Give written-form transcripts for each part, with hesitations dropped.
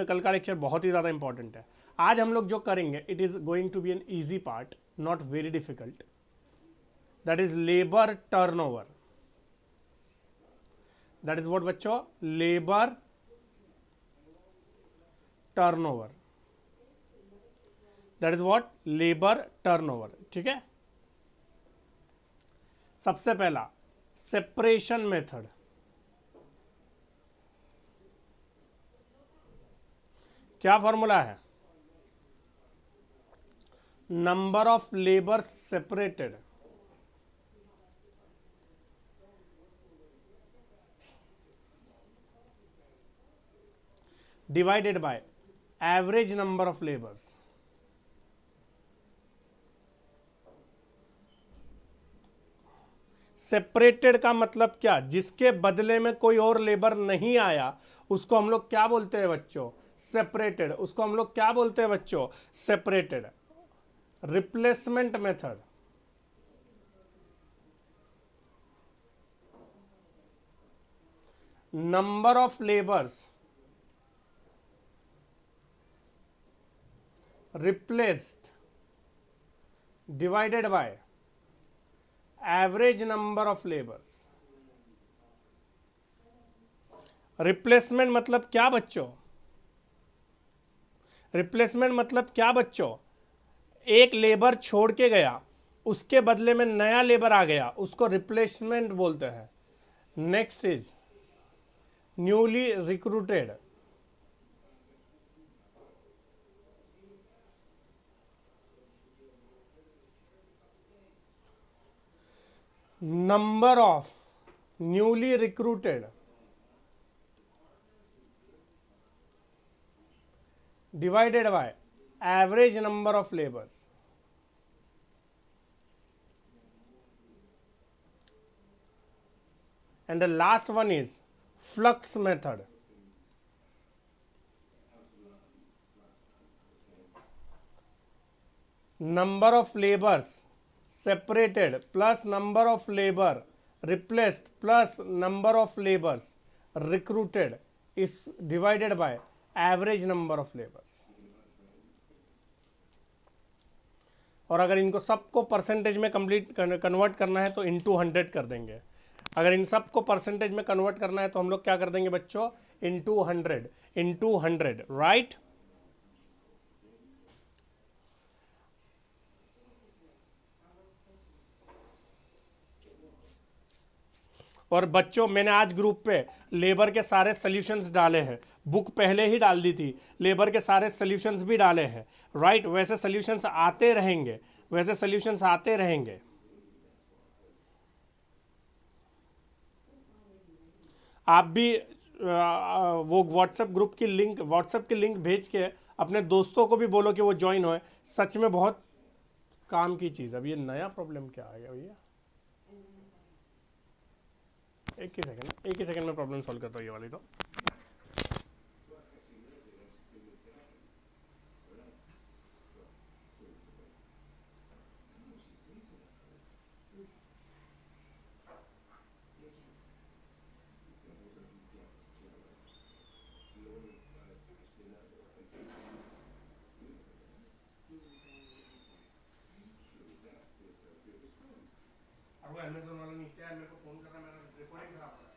कल का लेक्चर बहुत ही ज़्यादा इंपॉर्टेंट है। आज हम लोग जो करेंगे it is going to be an easy part, not very difficult, that is labour turnover. That is what बच्चों, labour turnover. That is what, labour turnover. ठीक है, सबसे पहला सेपरेशन मेथड। क्या फॉर्मूला है? Number of labour separated divided by average number of labours. सेपरेटेड का मतलब क्या? जिसके बदले में कोई और लेबर नहीं आया उसको हम लोग क्या बोलते हैं बच्चों? सेपरेटेड। उसको हम लोग क्या बोलते हैं बच्चों? Separated. Replacement method, number of labours replaced divided by average number of labours. Replacement मतलब क्या बच्चों? रिप्लेसमेंट मतलब क्या बच्चों? एक लेबर छोड़ के गया, उसके बदले में नया लेबर आ गया, उसको रिप्लेसमेंट बोलते हैं। Next is newly recruited. Number of newly recruited divided by average number of labors. And the last one is flux method. Number of labors separated plus number of labor replaced plus number of labors recruited is divided by average number of labors. और अगर इनको सबको percentage में complete convert करना है तो into 100 कर देंगे। अगर इन सबको परसेंटेज में कन्वर्ट करना है तो हम लोग क्या कर देंगे बच्चों? Into 100 right. और बच्चों मैंने आज ग्रुप पे लेबर के सारे सॉल्यूशंस डाले हैं, बुक पहले ही डाल दी थी, लेबर के सारे सॉल्यूशंस भी डाले हैं राइट। वैसे सॉल्यूशंस आते रहेंगे, वैसे सॉल्यूशंस आते रहेंगे। आप भी वो व्हाट्सएप की लिंक भेज के अपने दोस्तों को भी बोलो कि वो ज्वाइन होए। सच में बहुत काम की चीज़। अब ये नया प्रॉब्लम क्या आ गया भैया? एक ही सेकंड में प्रॉब्लम सॉल्व करता हूँ ये वाली तो। अब वो अमेजोन वाला नीचे है, मेरे को फोन कर रहा है, मेरा रिकॉर्डिंग खराब हो रहा है।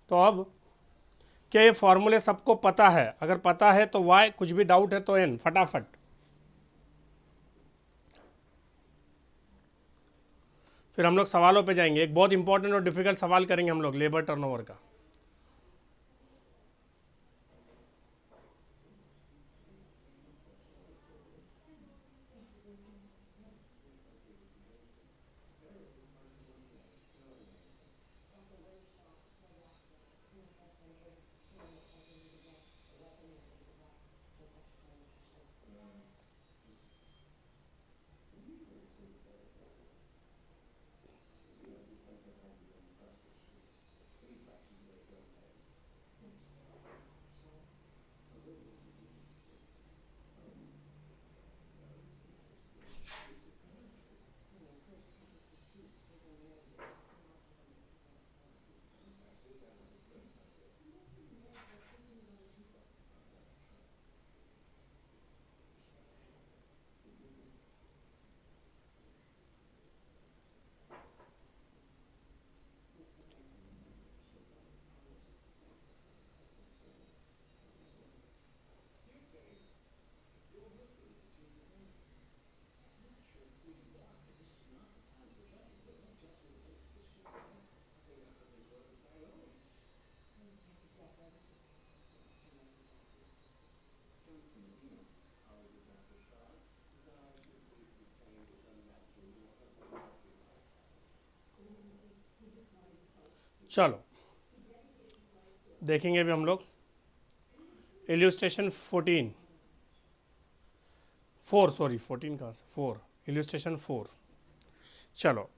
तो अब क्या ये फॉर्मूले सबको पता है? अगर पता है तो वाई, कुछ भी डाउट है तो एन, फटाफट। फिर हम लोग सवालों पे जाएंगे। एक बहुत इंपॉर्टेंट और डिफिकल्ट सवाल करेंगे हम लोग लेबर टर्नओवर का। चलो देखेंगे अभी हम लोग इल्यूस्ट्रेशन 14 4 सॉरी 14 कहाँ से 4 इल्यूस्ट्रेशन 4। चलो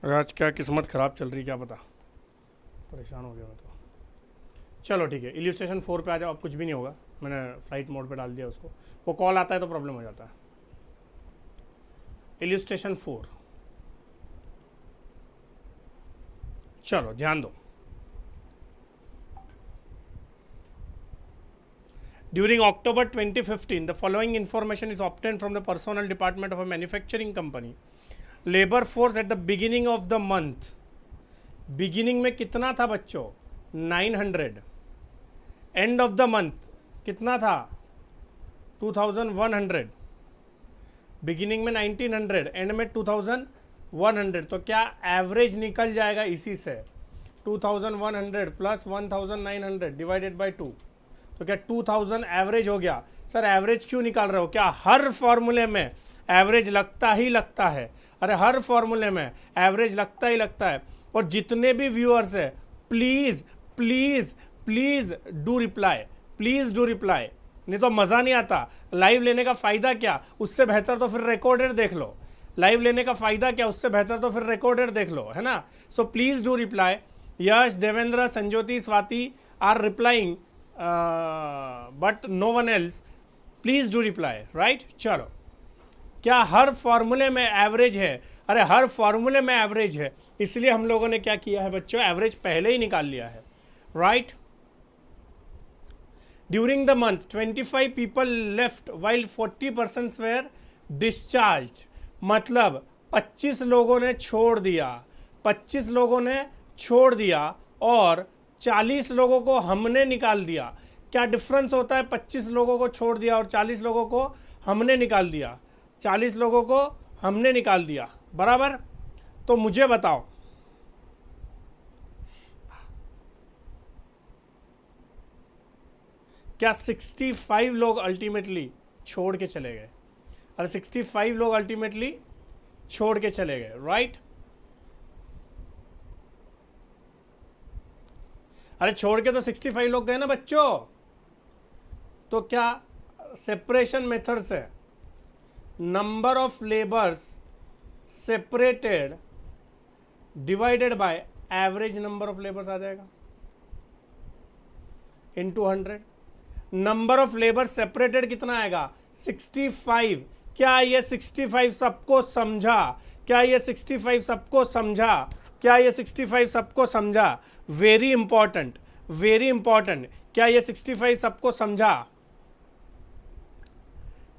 आज क्या किस्मत ख़राब चल रही क्या पता, परेशान हो गया मैं तो। चलो ठीक है, इल्यूस्ट्रेशन 4 पे आ जाओ। अब कुछ भी नहीं होगा, मैंने फ्लाइट मोड पे डाल दिया उसको, वो कॉल आता है तो प्रॉब्लम हो जाता है। इल्यूस्ट्रेशन 4, चलो ध्यान दो। During October 2015, the following information is obtained from the personnel department of a manufacturing company. Labor force at the beginning of the month, beginning में कितना था बच्चों? 900. End of the month कितना था? 2100. Beginning में 1900, end में 2100। तो क्या एवरेज निकल जाएगा इसी से? 2100 प्लस 1900 डिवाइडेड बाई 2, तो क्या 2000 एवरेज हो गया? सर एवरेज क्यों निकाल रहे हो? क्या हर फॉर्मूले में एवरेज लगता ही लगता है? अरे हर फॉर्मूले में एवरेज लगता ही लगता है। और जितने भी व्यूअर्स है, please please please do reply, please do reply, नहीं तो मज़ा नहीं आता। लाइव लेने का फ़ायदा क्या? उससे बेहतर तो फिर रिकॉर्डेड देख लो। लाइव लेने का फ़ायदा क्या? उससे बेहतर तो फिर रिकॉर्डेड देख लो, है ना। So please do reply. Yash, Devendra, Sanjyoti, Swati are replying, but no one else. Please do reply, right. चलो, क्या हर फॉर्मूले में एवरेज है? अरे हर फॉर्मूले में एवरेज है, इसलिए हम लोगों ने क्या किया है बच्चों? एवरेज पहले ही निकाल लिया है, right. During the month 25 people left while 40% were discharge. मतलब 25 लोगों ने छोड़ दिया, 25 लोगों ने छोड़ दिया और 40 लोगों को हमने निकाल दिया। क्या डिफरेंस होता है? 25 लोगों को छोड़ दिया और 40 लोगों को हमने निकाल दिया। 40 लोगों को हमने निकाल दिया, बराबर। तो मुझे बताओ, क्या 65 लोग अल्टीमेटली छोड़ के चले गए? अरे 65 लोग अल्टीमेटली छोड़ के चले गए, राइट। अरे छोड़ के तो 65 लोग गए ना बच्चों। तो क्या सेपरेशन मेथड से number of labours separated divided by average number of labours आ जाएगा into 100। Number of labours separated कितना आएगा? 65। क्या ये 65 सबको समझा? क्या ये 65 सबको समझा? क्या ये 65 सबको समझा? Very important, very important. क्या ये 65 सबको समझा?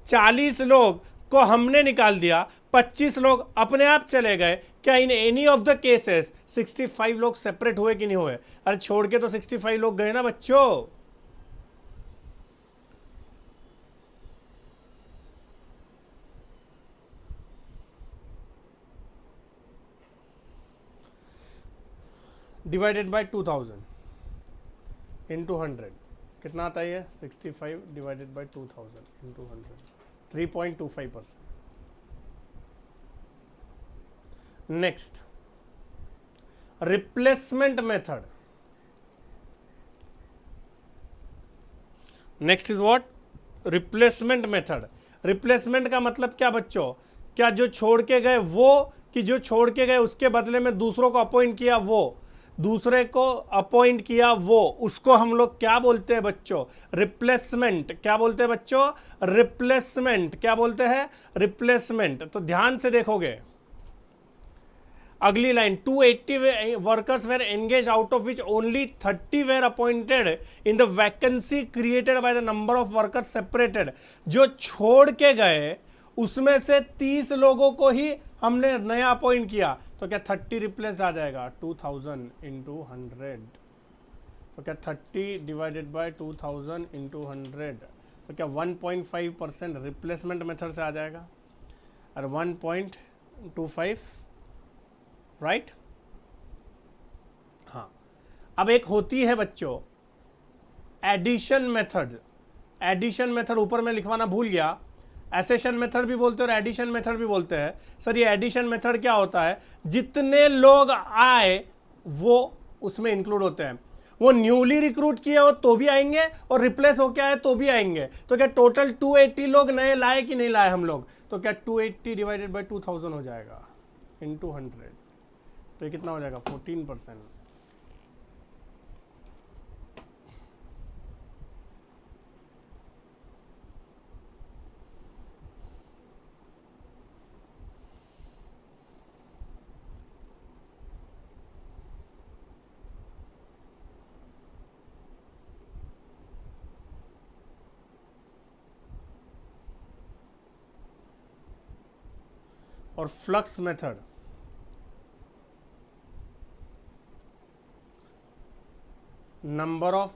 40 लोग को हमने निकाल दिया, 25 लोग अपने आप चले गए। क्या in any of the cases 65 लोग सेपरेट हुए कि नहीं हुए? अरे छोड़ के तो 65 लोग गए ना बच्चों। डिवाइडेड बाय 2000 इंटू 100 कितना आता है? 65 divided by 2000 into 100, 3.25%। Next, replacement method. Next is what? Replacement method. Replacement का मतलब क्या बच्चों? क्या जो छोड़ के गए वो, कि जो छोड़ के गए उसके बदले में दूसरों को अपॉइंट किया वो, दूसरे को अपॉइंट किया वो, उसको हम लोग क्या बोलते हैं बच्चों? रिप्लेसमेंट। क्या बोलते हैं बच्चों? रिप्लेसमेंट। क्या बोलते हैं? रिप्लेसमेंट। तो ध्यान से देखोगे, अगली line 280 workers were engage out of which only 30 were appointed in the vacancy created by the number of workers separated. जो छोड़ के गए उसमें से 30 लोगों को ही हमने नया अपॉइंट किया, तो क्या 30 रिप्लेस आ जाएगा 2000 इंटू 100, तो क्या 30 डिवाइडेड बाय 2000 इंटू 100, तो क्या 1.5% रिप्लेसमेंट मेथड से आ जाएगा और 1.25, राइट। हाँ, अब एक होती है बच्चों एडिशन मेथड। एडिशन मेथड ऊपर में लिखवाना भूल गया, एसेशन मेथड भी बोलते हैं और एडिशन मेथड भी बोलते हैं। सर ये एडिशन मेथड क्या होता है, जितने लोग आए वो उसमें इंक्लूड होते हैं। वो न्यूली रिक्रूट किए हो तो भी आएंगे और रिप्लेस होके आए तो भी आएंगे। तो क्या टोटल 280 लोग नए लाए कि नहीं लाए हम लोग, तो क्या 280 डिवाइडेड बाय 2000 हो जाएगा इंटू 100, तो ये कितना हो जाएगा 14%। और flux method number of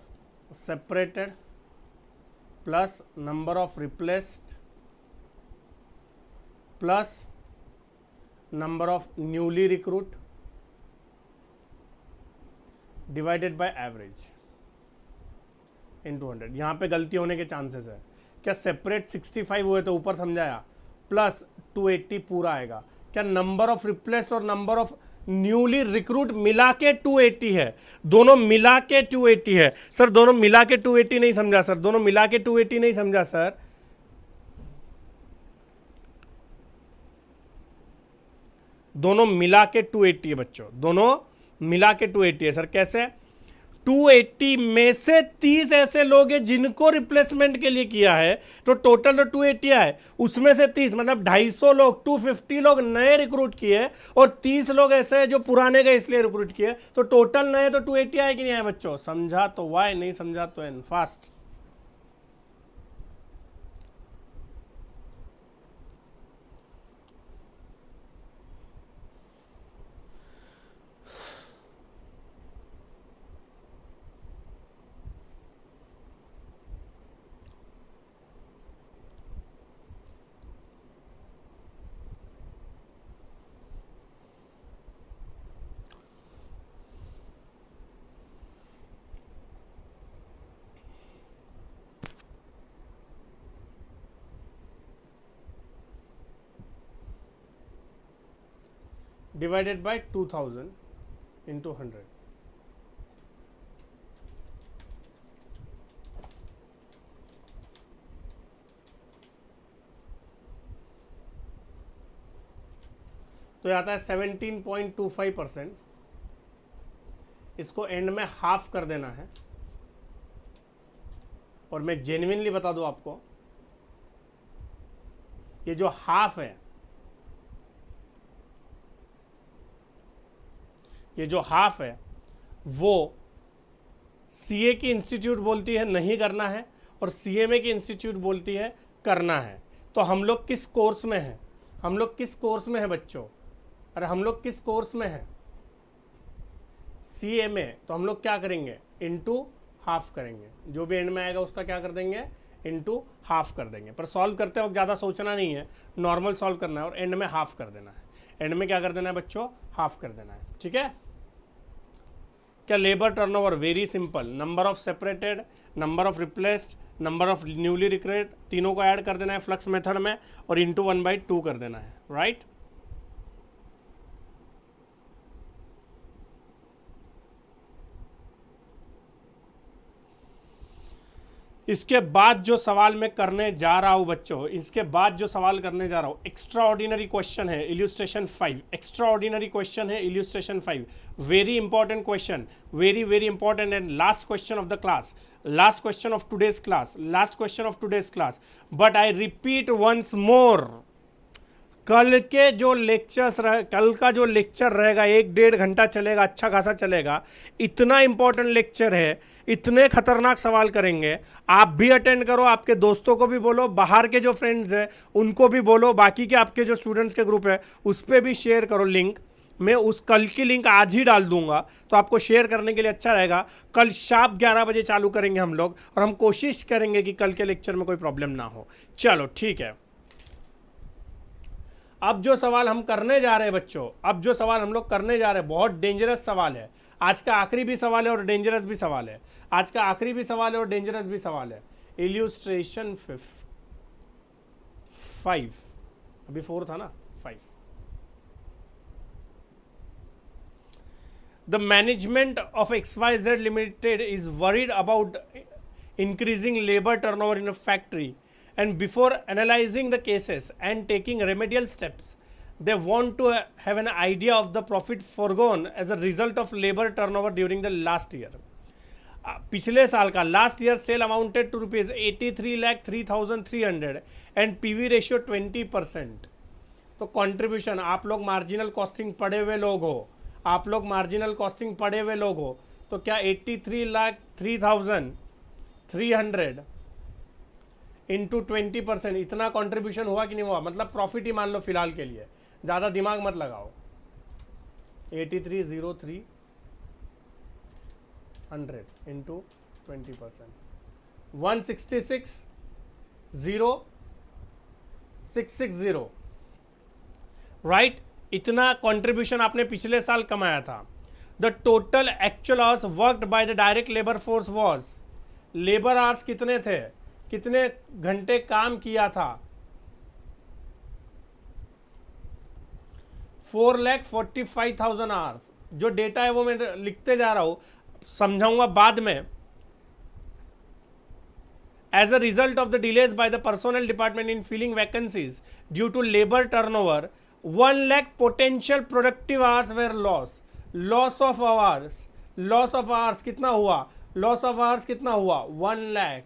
separated plus number of replaced plus number of newly recruit divided by average into 100। यहां पे गलती होने के चांसेस है। क्या सेपरेट 65 हुए तो ऊपर समझाया, प्लस 280 पूरा आएगा। क्या नंबर ऑफ रिप्लेस और नंबर ऑफ न्यूली रिक्रूट मिला के 280 है, दोनों मिला के 280 है। सर दोनों मिला के 280 नहीं समझा सर, दोनों मिला के 280 नहीं समझा सर। दोनों मिला के 280 है बच्चों, दोनों मिला के 280 है। सर कैसे, 280 में से 30 ऐसे लोग हैं जिनको रिप्लेसमेंट के लिए किया है, तो टोटल तो 280 है, उसमें से 30 मतलब 250 लोग, 250 लोग नए रिक्रूट किए और 30 लोग ऐसे हैं जो पुराने गए इसलिए रिक्रूट किए, तो टोटल नए तो 280 आए कि नहीं आए बच्चों। समझा तो वाई, नहीं समझा तो n. Fast. Divided by 2000 into 100, तो आता है 17.25%। इसको एंड में हाफ कर देना है, और मैं जेन्युइनली बता दूं आपको, ये जो हाफ है, ये जो हाफ है वो सीए की इंस्टीट्यूट बोलती है नहीं करना है और सीएमए की इंस्टीट्यूट बोलती है करना है। तो हम लोग किस कोर्स में हैं, हम लोग किस कोर्स में हैं बच्चों, अरे हम लोग किस कोर्स में हैं, सीएमए। तो हम लोग क्या करेंगे, इनटू हाफ करेंगे, जो भी एंड में आएगा उसका क्या कर देंगे, इनटू हाफ कर देंगे। पर सॉल्व करते वक्त ज़्यादा सोचना नहीं है, नॉर्मल सॉल्व करना है और एंड में हाफ कर देना है। एंड में क्या कर देना है बच्चों, हाफ कर देना है, ठीक है। क्या labour turnover, very simple, number of separated, number of replaced, number of newly recruited, तीनों को ऐड कर देना है फ्लक्स मेथड में और इंटू 1/2 कर देना है, राइट। इसके बाद जो सवाल मैं करने जा रहा हूं बच्चों, इसके बाद जो सवाल करने जा रहा हूं, एक्स्ट्रा ऑर्डिनरी क्वेश्चन है इल्यूस्ट्रेशन 5। एक्स्ट्रा ऑर्डिनरी क्वेश्चन है illustration 5, very important question, very very important and last question of the class, last question of today's class, last question of today's class. But I repeat once more, कल का जो lecture रहेगा 1-1.5 घंटा चलेगा, अच्छा खासा चलेगा। इतना इंपॉर्टेंट लेक्चर है, इतने खतरनाक सवाल करेंगे। आप भी अटेंड करो, आपके दोस्तों को भी बोलो, बाहर के जो फ्रेंड्स हैं उनको भी बोलो, बाकी के आपके जो स्टूडेंट्स के ग्रुप है उस पर भी शेयर करो लिंक। मैं उस कल की लिंक आज ही डाल दूंगा, तो आपको शेयर करने के लिए अच्छा रहेगा। कल शार्प 11 बजे चालू करेंगे हम लोग, और हम कोशिश करेंगे कि कल के लेक्चर में कोई प्रॉब्लम ना हो। चलो ठीक है। अब जो सवाल हम करने जा रहे हैं बच्चों, अब जो सवाल हम लोग करने जा रहे हैं बहुत डेंजरस सवाल है। आज का आखिरी भी सवाल है और डेंजरस भी सवाल है। आज का आखिरी भी सवाल है और डेंजरस भी सवाल है। इल्यूस्ट्रेशन 5, अभी 4 था ना, 5। The management of XYZ Limited is worried about increasing labor turnover in a factory, and before analyzing the cases and taking remedial steps, they want to have an idea of the profit foregone as a result of labor turnover during the last year. पिछले साल का last year sale amounted to ₹83,03,300 and PV ratio 20%। तो contribution, आप लोग marginal costing पढ़े हुए लोग हो, आप लोग मार्जिनल कॉस्टिंग पढ़े हुए लोग हो, तो क्या 83,03,300 इंटू 20% इतना कंट्रीब्यूशन हुआ कि नहीं हुआ? मतलब प्रॉफिट ही मान लो फिलहाल के लिए, ज़्यादा दिमाग मत लगाओ। 83,03,100 इंटू 20%, 166,0660, राइट। इतना कंट्रीब्यूशन आपने पिछले साल कमाया था। The total actual hours worked by the direct labour force was, labour hours कितने थे, कितने घंटे काम किया था? 4,45,000 आवर्स। जो डेटा है वो मैं लिखते जा रहा हूं, समझाऊंगा बाद में। As a result of the delays by the personnel department in filling vacancies due to labor turnover, 1 lakh potential productive hours were lost. Loss of hours कितना हुआ? Loss of hours कितना हुआ? 1 lakh।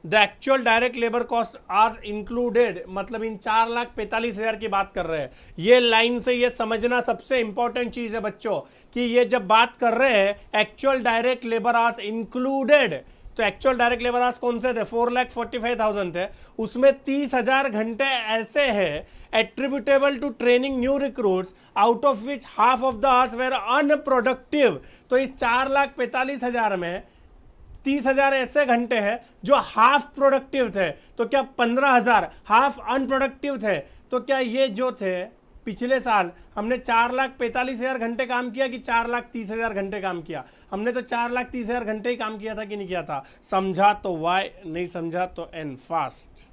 The actual direct labour cost are included, मतलब इन 4,45,000 की बात कर रहे हैं। ये लाइन से ये समझना सबसे इंपॉर्टेंट चीज है बच्चों, कि ये जब बात कर रहे हैं actual direct labour hours included, तो एक्चुअल डायरेक्ट लेबर आर्स कौन से थे? 4,45,000 थे। उसमें 30,000 घंटे ऐसे हैं attributable to training new recruits, out of which half of the hours were unproductive. तो इस 4,45,000 में 30,000 ऐसे घंटे हैं जो हाफ प्रोडक्टिव थे। तो क्या 15,000 हाफ अनप्रोडक्टिव थे? तो क्या ये जो थे पिछले साल हमने 4,45,000 घंटे काम किया कि 4,30,000 घंटे काम किया? हमने तो 4,30,000 घंटे ही काम किया था कि नहीं किया था? समझा तो वाई, नहीं समझा तो एन। फास्ट।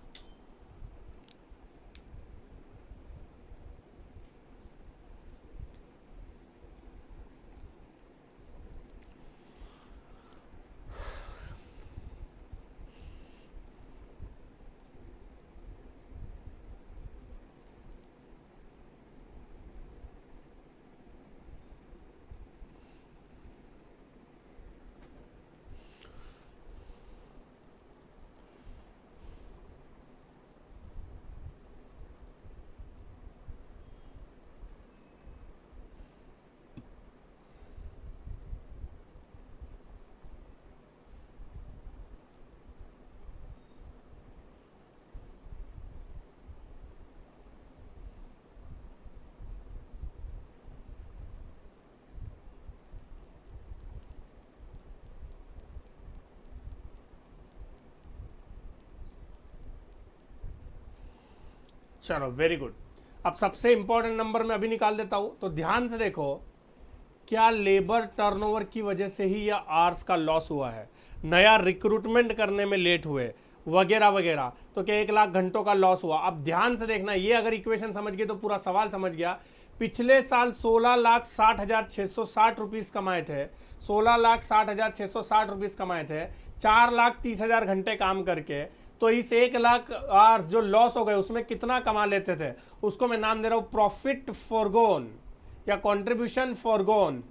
चलो वेरी गुड। अब सबसे इंपॉर्टेंट नंबर मैं अभी निकाल देता हूं, तो ध्यान से देखो, क्या लेबर टर्नओवर की वजह से ही या आर्स का लॉस हुआ है? नया रिक्रूटमेंट करने में लेट हुए वगैरह वगैरह, तो क्या 1 लाख घंटों का लॉस हुआ? अब ध्यान से देखना, ये अगर इक्वेशन समझ गए तो पूरा सवाल समझ गया। पिछले साल 16,60,660 रुपीज कमाए थे, 16,60,660 रुपीज कमाए थे 4,30,000 घंटे काम करके। तो इस 1 लाख आवर्स जो लॉस हो गए उसमें कितना कमा लेते थे? उसको मैं नाम दे रहा हूं प्रॉफिट फॉरगोन या कंट्रीब्यूशन फॉरगोन।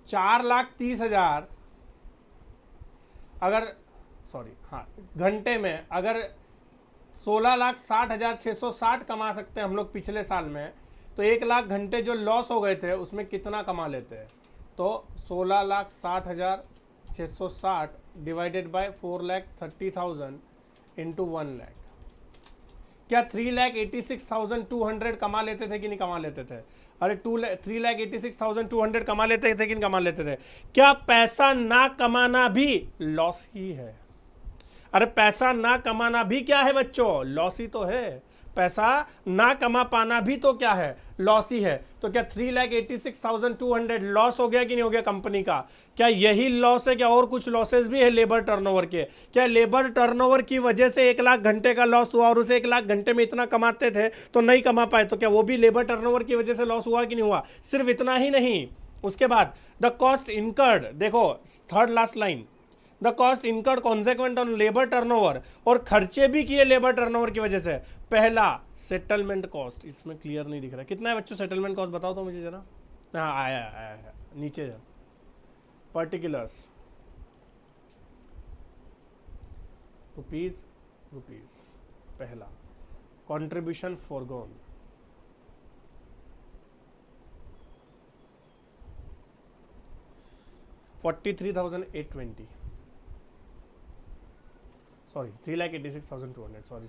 4,30,000 अगर घंटे में अगर 16,60,660 कमा सकते हैं हम लोग पिछले साल में, तो 1,00,000 घंटे जो लॉस हो गए थे उसमें कितना कमा लेते हैं? तो 16,60,660 डिवाइडेड बाय 4,30,000 इंटू 1,00,000, क्या 3,86,200 कमा लेते थे कि नहीं कमा लेते थे? अरे 3,86,200 कमा लेते थे कि नहीं कमा लेते थे? क्या पैसा ना कमाना भी लॉस ही है? अरे पैसा ना कमाना भी क्या है बच्चों? लॉस ही तो है। पैसा ना कमा पाना भी तो क्या है? लॉस ही है। तो क्या 3,86,200 लॉस हो गया कि नहीं हो गया कंपनी का? क्या यही लॉस है? क्या और कुछ लॉसेस भी है लेबर टर्नओवर के? क्या लेबर टर्नओवर की वजह से 1,00,000 घंटे का लॉस हुआ और उसे 1,00,000 घंटे में इतना कमाते थे तो नहीं कमा पाए, तो क्या वो भी लेबर टर्नओवर की वजह से लॉस हुआ कि नहीं हुआ? सिर्फ इतना ही नहीं, उसके बाद द कॉस्ट इनकर्ड, देखो third last line, the cost incurred consequent on labour turnover, और खर्चे भी किए लेबर टर्नओवर की वजह से। पहला सेटलमेंट कॉस्ट, इसमें क्लियर नहीं दिख रहा कितना है बच्चों सेटलमेंट कॉस्ट, बताओ तो मुझे जरा। हाँ आया नीचे पर्टिकुलर्स, रुपीज पहला कंट्रीब्यूशन फॉरगोन, $43,820, सॉरी 3,86,200, सॉरी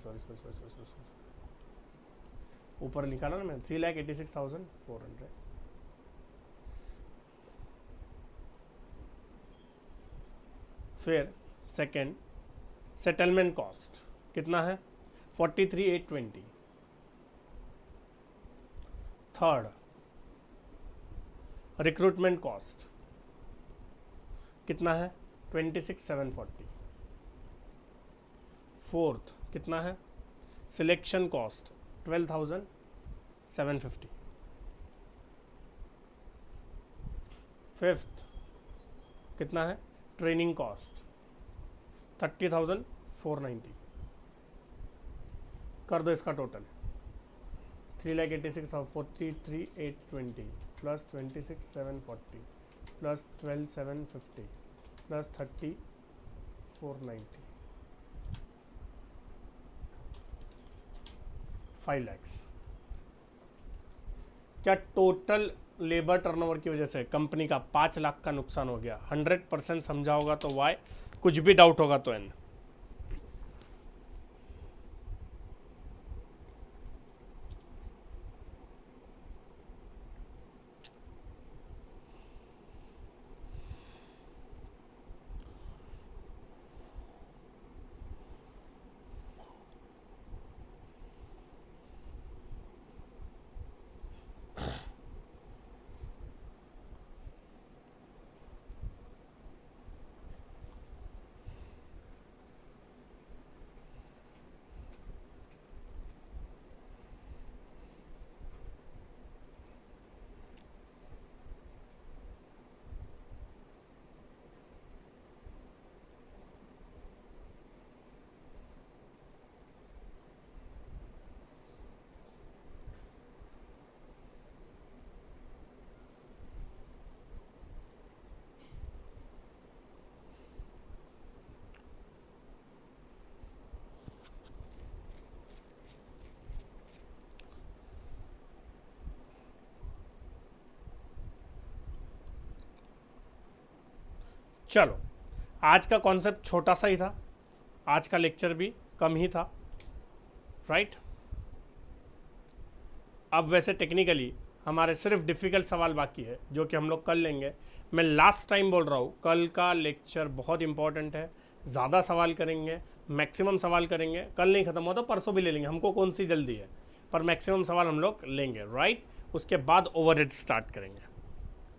ऊपर निकाला ना मैंने 3,86,400। फिर सेकेंड सेटलमेंट कॉस्ट कितना है? 43,820। थर्ड रिक्रूटमेंट कॉस्ट कितना है? 26,740। फोर्थ कितना है? Selection cost 12,750। फिफ्थ कितना है? Training cost 30,490। कर दो इसका total, 3,86,43,820 plus 26,740 plus 12,750 plus 30,490, 5 lakhs। क्या टोटल लेबर टर्नओवर की वजह से कंपनी का 5 लाख का नुकसान हो गया? 100% समझा होगा तो वाई, कुछ भी डाउट होगा तो एन। चलो आज का कॉन्सेप्ट छोटा सा ही था, आज का लेक्चर भी कम ही था, राइट। अब वैसे टेक्निकली हमारे सिर्फ डिफ़िकल्ट सवाल बाकी है जो कि हम लोग कर लेंगे। मैं लास्ट टाइम बोल रहा हूँ, कल का लेक्चर बहुत इंपॉर्टेंट है, ज़्यादा सवाल करेंगे, मैक्सिमम सवाल करेंगे। कल नहीं ख़त्म हुआ तो परसों भी ले लेंगे, हमको कौन सी जल्दी है, पर मैक्सिमम सवाल हम लोग लेंगे, राइट। उसके बाद ओवरहेड स्टार्ट करेंगे।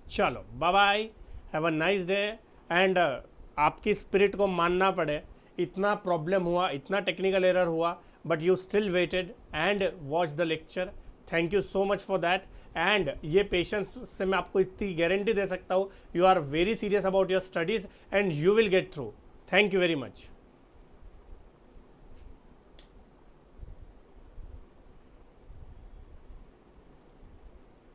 चलो bye bye, have a nice day. And आपकी स्पिरिट को मानना पड़े, इतना प्रॉब्लम हुआ, इतना टेक्निकल एरर हुआ, but you still waited and watch the lecture. Thank you so much for that. And ये पेशेंस से मैं आपको इतनी गारंटी दे सकता हूँ, you are very serious about your studies and you will get through. Thank you very much.